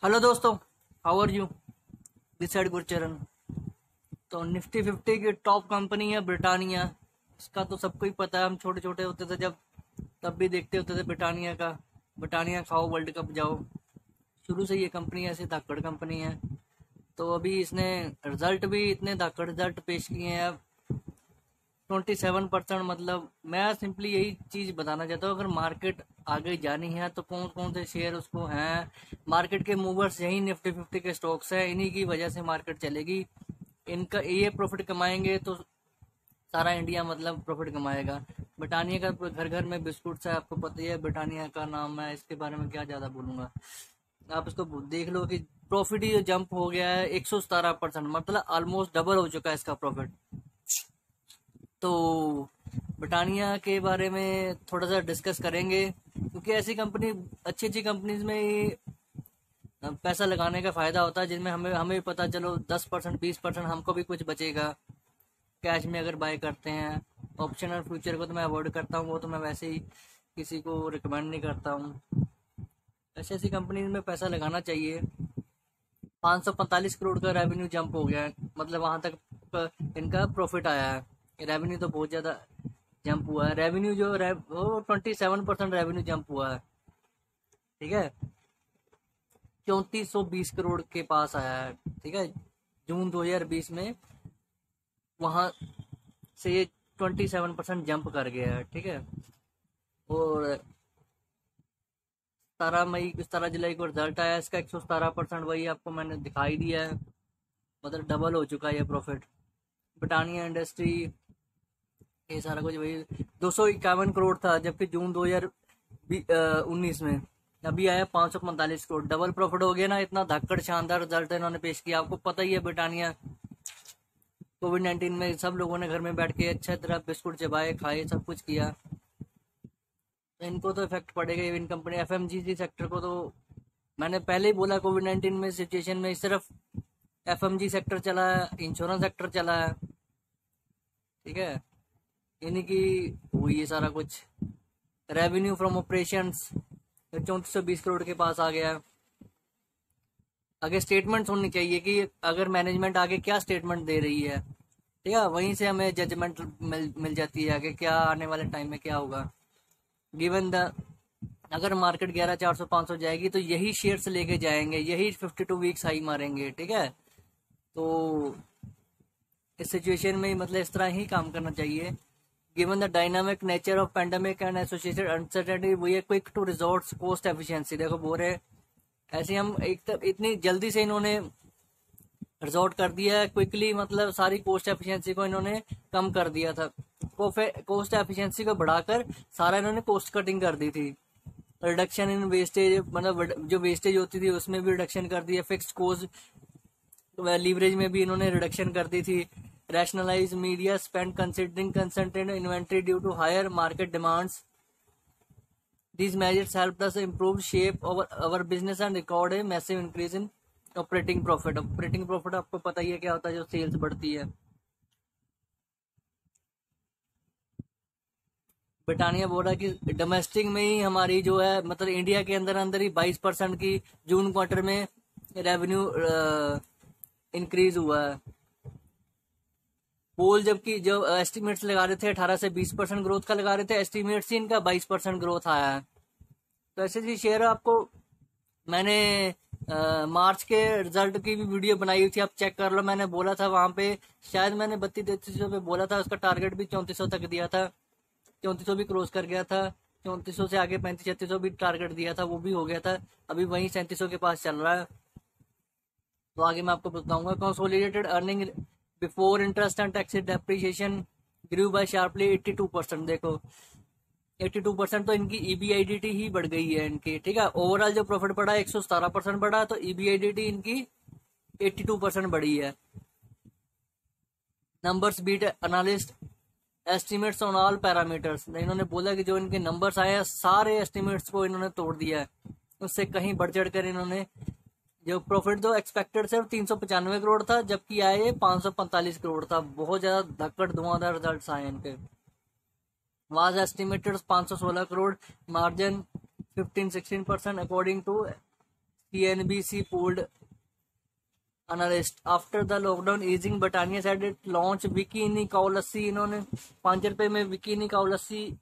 Hello दोस्तों, how are you? This side Gurcharan. तो निफ्टी 50 की टॉप कंपनी है ब्रिटानिया। इसका तो सबको ही पता है, हम छोटे छोटे होते थे जब तब भी देखते होते थे ब्रिटानिया का। ब्रिटानिया खाओ वर्ल्ड कप जाओ। शुरू से ये कंपनी ऐसी धाकड़ कंपनी है। तो अभी इसने रिजल्ट भी इतने धाकड़ रिजल्ट पेश किए हैं। 27%। मतलब मैं सिंपली यही चीज बताना चाहता हूँ, अगर मार्केट आगे जानी है तो कौन कौन से शेयर उसको हैं। मार्केट के मूवर्स यही निफ्टी 50 के स्टॉक्स हैं, इन्हीं की वजह से मार्केट चलेगी। इनका ये प्रॉफिट कमाएंगे तो सारा इंडिया मतलब प्रॉफिट कमाएगा। ब्रिटानिया का घर घर में बिस्कुट है, आपको पता ही है ब्रिटानिया का नाम है, इसके बारे में क्या ज्यादा बोलूंगा। आप इसको देख लो कि प्रॉफिट ही जंप हो गया है 117%, मतलब ऑलमोस्ट डबल हो चुका है इसका प्रॉफिट। तो ब्रिटानिया के बारे में थोड़ा सा डिस्कस करेंगे, क्योंकि ऐसी कंपनी, अच्छी अच्छी कंपनीज में ही पैसा लगाने का फायदा होता है, जिनमें हमें हमें भी पता चलो 10% 20% हमको भी कुछ बचेगा कैश में अगर बाय करते हैं। ऑप्शन और फ्यूचर को तो मैं अवॉइड करता हूँ, वो तो मैं वैसे ही किसी को रिकमेंड नहीं करता हूँ। ऐसी ऐसी कंपनीज में पैसा लगाना चाहिए। 545 करोड़ का रेवेन्यू जंप हो गया है, मतलब वहां तक इनका प्रॉफिट आया है। रेवेन्यू तो बहुत ज्यादा जंप हुआ है। रेवेन्यू वो 27% रेवेन्यू जंप हुआ है। ठीक है, 3420 करोड़ के पास आया है। ठीक है, जून 2020 में वहां से ये 27% जंप कर गया है। ठीक है, और 17 मई 17 जुलाई को रिजल्ट आया इसका 117%, वही आपको मैंने दिखाई दिया है। मतलब डबल हो चुका है ये प्रॉफिट। ब्रिटानिया इंडस्ट्री, ये सारा कुछ वही 251 करोड़ था, जबकि जून 2019 में अभी आया 545 करोड़। डबल प्रॉफिट हो गया ना, इतना धक्कड़ शानदार रिजल्ट इन्होंने पेश किया। आपको पता ही है ब्रिटानिया कोविड-19 में सब लोगों ने घर में बैठ के अच्छा तरह बिस्कुट चबाए, खाए, सब कुछ किया। तो इनको तो इफेक्ट पड़ेगा। इन कंपनी एफएमजीजी सेक्टर को तो मैंने पहले ही बोला, कोविड-19 में सिचुएशन में सिर्फ एफएमजी सेक्टर चला है, इंश्योरेंस सेक्टर चला है। ठीक है, इन्हीं की हुई है सारा कुछ। रेवेन्यू फ्रॉम ऑपरेशंस 3420 करोड़ के पास आ गया। आगे स्टेटमेंट्स होनी चाहिए कि अगर मैनेजमेंट आगे क्या स्टेटमेंट दे रही है, ठीक है, वहीं से हमें जजमेंट मिल जाती है आगे क्या आने वाले टाइम में क्या होगा। गिवन द, अगर मार्केट 11,400 500 जाएगी तो यही शेयर्स लेके जाएंगे, यही 52 वीक्स हाई मारेंगे। ठीक है, तो इस सिचुएशन में मतलब इस तरह ही काम करना चाहिए। Given the dynamic nature of pandemic and associated uncertainty we are quick to resort cost efficiency. देखो बोल रहे ऐसे हम एक तब इतनी जल्दी से इन्होंने रिजॉर्ट कर दिया है क्विकली, मतलब सारी कॉस्ट एफिशिएंसी को इन्होंने कम कर दिया था। कॉस्ट एफिशिएंसी को बढ़ाकर सारा इन्होंने कॉस्ट कटिंग कर दी थी। रिडक्शन इन वेस्टेज, मतलब जो वेस्टेज होती थी उसमें भी रिडक्शन कर दिया। फिक्स्ड कॉस्ट लीवरेज में भी इन्होंने रिडक्शन कर दी थी। Rationalise media spend considering concentrate inventory due to higher market demands. These measures helped us improve shape of our business and record a massive increase in operating profit. Operating profit आपको पता ही है क्या होता है, जो सेल्स बढ़ती है। Britannia बोल रहा है कि डोमेस्टिक में ही हमारी जो है, मतलब इंडिया के अंदर अंदर ही 22% की जून क्वार्टर में रेवेन्यू इंक्रीज हुआ है। पोल जबकि जो एस्टिमेट्स लगा रहे थे 18 से 20% ग्रोथ का लगा रहे थे, एस्टिमेट्स ही इनका 22% ग्रोथ आया है। तो ऐसे ही शेयर आपको मैंने मार्च के रिजल्ट की भी वीडियो बनाई हुई थी, आप चेक कर लो। मैंने बोला था वहां पे, शायद मैंने 32-33 पे बोला था, उसका टारगेट भी 3400 तक दिया था। 3400 भी क्रॉस कर गया था। 3400 से आगे 35-3600 भी टारगेट दिया था, वो भी हो गया था। अभी वही 3700 के पास चल रहा है। तो आगे मैं आपको बताऊंगा। Consolidated earning before interest and tax depreciation grew by sharply 82%। देखो 82% तो इनकी ईबीआईडीटी ही बढ़ गई है इनकी। ठीक है, ओवरऑल जो प्रॉफिट बढ़ा 117% बढ़ा, तो ईबीआईडीटी इनकी 82% बढ़ी है। Numbers beat analyst estimates on all parameters. इन्होंने बोला कि जो इनके नंबर्स आए हैं सारे एस्टिमेट्स को इन्होंने तोड़ दिया है, उससे कहीं बढ़ चढ़ कर इन्होंने जो प्रॉफिट जो एक्सपेक्टेड सिर्फ 395 करोड़ था, जबकि आए ये 545 करोड़ था। बहुत ज्यादा धक्कड़ धुआंधार रिजल्ट आए इनके। was estimated 516 crore, margin 15-16% according to CNBC polled analyst after the lockdown easing, Britannia said it launch Bikini cow lassi. इन्होंने 5 रुपए में बिकिनी काउ लस्सी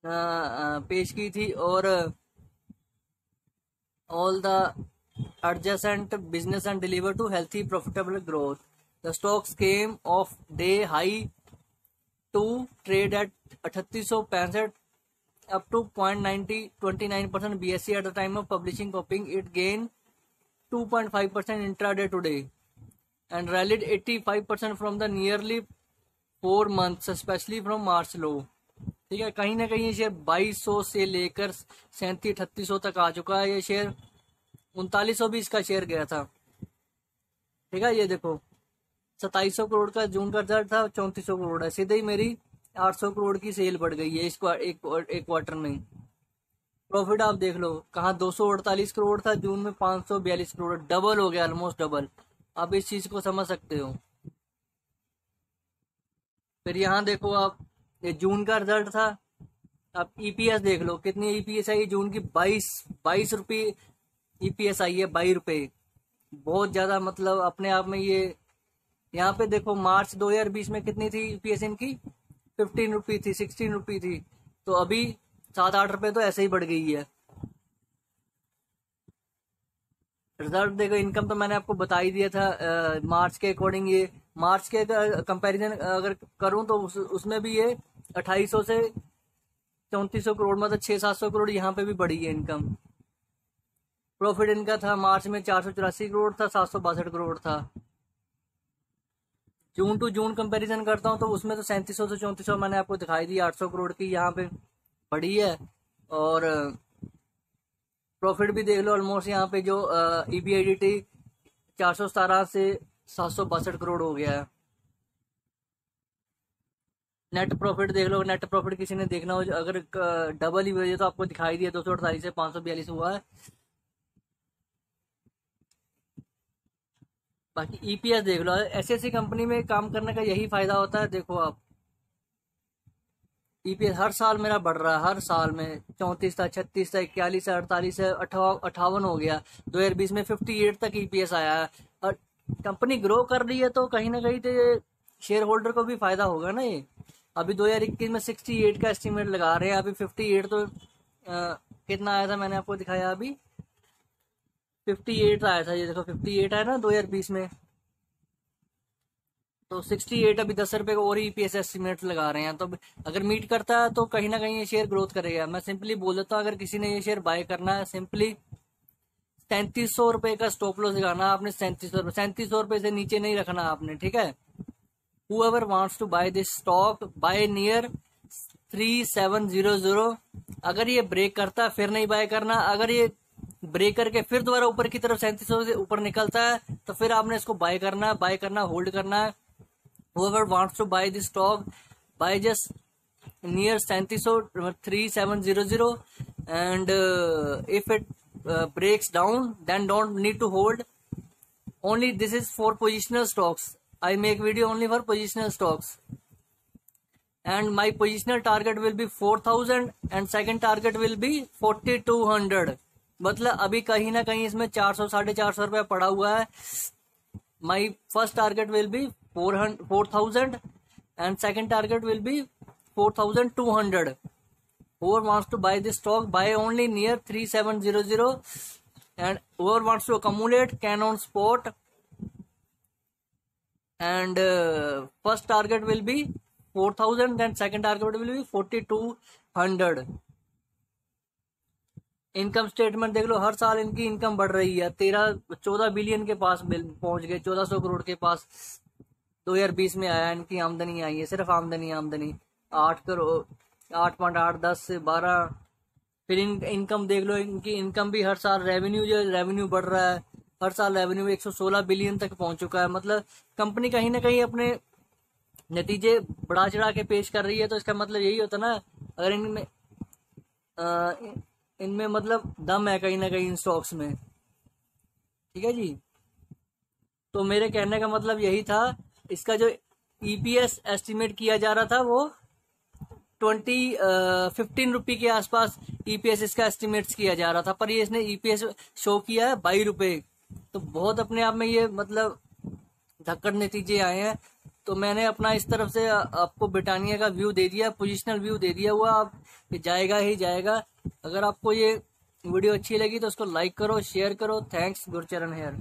पेश की थी, और all the adjacent business and deliver to healthy profitable growth. The stocks came off day high to trade at 3865 up to 0.29%. BSE at the time of publishing copying it gained 2.5% intraday today and rallied 85% from the nearly 4 months, especially from March low. ठीक है, कहीं ना कहीं ये share 2200 से लेकर 3700-3800 तक आ चुका है। ये शेयर 3900 भी इसका शेयर गया था। ठीक है, ये देखो 2700 करोड़ का जून का रिजल्ट था, 3400 करोड़ है, सीधे ही मेरी 800 करोड़ की सेल बढ़ गई है इसको एक क्वार्टर में। प्रॉफिट आप देख लो, कहाँ 248 करोड़ था जून में, 542 करोड़, डबल हो गया, ऑलमोस्ट डबल। आप इस चीज को समझ सकते हो। फिर यहाँ देखो आप, ये जून का रिजल्ट था। आप ईपीएस देख लो, कितनी ईपीएस आई जून की, 22 रुपये ईपीएस आई है, 22 रुपये, बहुत ज्यादा। मतलब अपने आप में ये, यहाँ पे देखो मार्च 2020 में कितनी थी ईपीएस इनकी, 15 रुपये थी, 16 रुपये थी, तो अभी 7-8 रुपये तो ऐसे ही बढ़ गई है। रिजल्ट देखो, इनकम तो मैंने आपको बता ही दिया था मार्च के अकॉर्डिंग। ये मार्च के कंपैरिजन अगर करूं तो उसमें भी ये 2800 से 3400 करोड़, मतलब 600-700 करोड़ यहाँ पे भी बढ़ी है इनकम। प्रॉफिट इनका था मार्च में 484 करोड़ था, 762 करोड़ था। जून टू जून कंपैरिजन करता हूं तो उसमें तो 3700 से 3400 मैंने आपको दिखाई दी, 800 करोड़ की यहाँ पे बढ़ी है। और प्रॉफिट भी देख लो, ऑलमोस्ट यहाँ पे जो ईबीआईडीटी 417 से 762 करोड़ हो गया है। नेट प्रॉफिट देख लो, नेट प्रॉफिट किसी ने देखना हो, अगर डबल ही हुआ तो आपको दिखाई दिया, 248 से 542 हुआ है। बाकी ईपीएस देख लो, ऐसी कंपनी में काम करने का यही फायदा होता है। देखो आप, ईपीएस हर साल मेरा बढ़ रहा है, हर साल में 34 था, 36 था, 41 है, 48 है, 58 हो गया। 2020 में 58 तक ईपीएस आया है। और कंपनी ग्रो कर रही है तो कहीं ना कहीं तो शेयर होल्डर को भी फायदा होगा ना। ये अभी 2021 में 68 का एस्टिमेट लगा रहे हैं, अभी 58 तो कितना आया था मैंने आपको दिखाया, अभी 58 आया था। ये देखो 58 आया ना 2020 में, तो 68 अभी 10 रुपए का और ईपीएस एस्टिमेट लगा रहे हैं। तो अगर मीट करता है तो कहीं ना कहीं ये शेयर ग्रोथ करेगा। मैं सिंपली बोल देता हूँ, अगर किसी ने ये शेयर बाय करना है, सिंपली 3700 रुपए का स्टॉप लॉस लगाना आपने। 3700 रुपए से नीचे नहीं रखना आपने, ठीक है। Whoever wants to buy this stock, buy near 3700। अगर ये ब्रेक करता है फिर नहीं बाय करना, अगर ये ब्रेक करके फिर दोबारा ऊपर की तरफ 3700 से ऊपर निकलता है तो फिर आपने इसको बाय करना, होल्ड करना है। Whoever wants to buy this stock, buy just near 3700, and if it breaks down, then don't need to hold. Only this is for positional stocks. I make video only for positional stocks, and my positional target will be 4000 and second target will be 4200। मतलब अभी कहीं ना कहीं इसमें 400-450 रुपया पड़ा हुआ है। My first target will be 4000 and second target will be 4200। Whoever wants to buy this stock, buy only near 3700, and whoever wants to accumulate can on spot, and first target will be 4000 and second target will be 4200। Income statement देख लो, हर साल इनकी income बढ़ रही है, 14 billion के पास पहुंच गए, 1400 करोड़ के पास 2020 में आया। इनकी आमदनी आई है, सिर्फ आमदनी 8 करोड़, 8.8, 10 से 12। फिर इनकम देख लो, इनकी इनकम भी हर साल, रेवेन्यू बढ़ रहा है, हर साल रेवेन्यू 116 बिलियन तक पहुंच चुका है। मतलब कंपनी कहीं ना कहीं अपने नतीजे बढ़ा चढ़ा के पेश कर रही है। तो इसका मतलब यही होता ना, अगर इनमें मतलब दम है कहीं ना कहीं इन स्टॉक्स में, ठीक है जी। तो मेरे कहने का मतलब यही था, इसका जो ईपीएस एस्टिमेट किया जा रहा था वो 15 रुपये के आसपास ईपीएस इसका एस्टिमेट्स किया जा रहा था, पर ये इसने ईपीएस शो किया है 22 रुपये। तो बहुत अपने आप में ये मतलब धक्कड़ नतीजे आए हैं। तो मैंने अपना इस तरफ से आपको ब्रिटानिया का व्यू दे दिया, पोजिशनल व्यू दे दिया हुआ। आप ये जाएगा ही जाएगा। अगर आपको ये वीडियो अच्छी लगी तो उसको लाइक करो, शेयर करो। Thanks Gurcharan hair.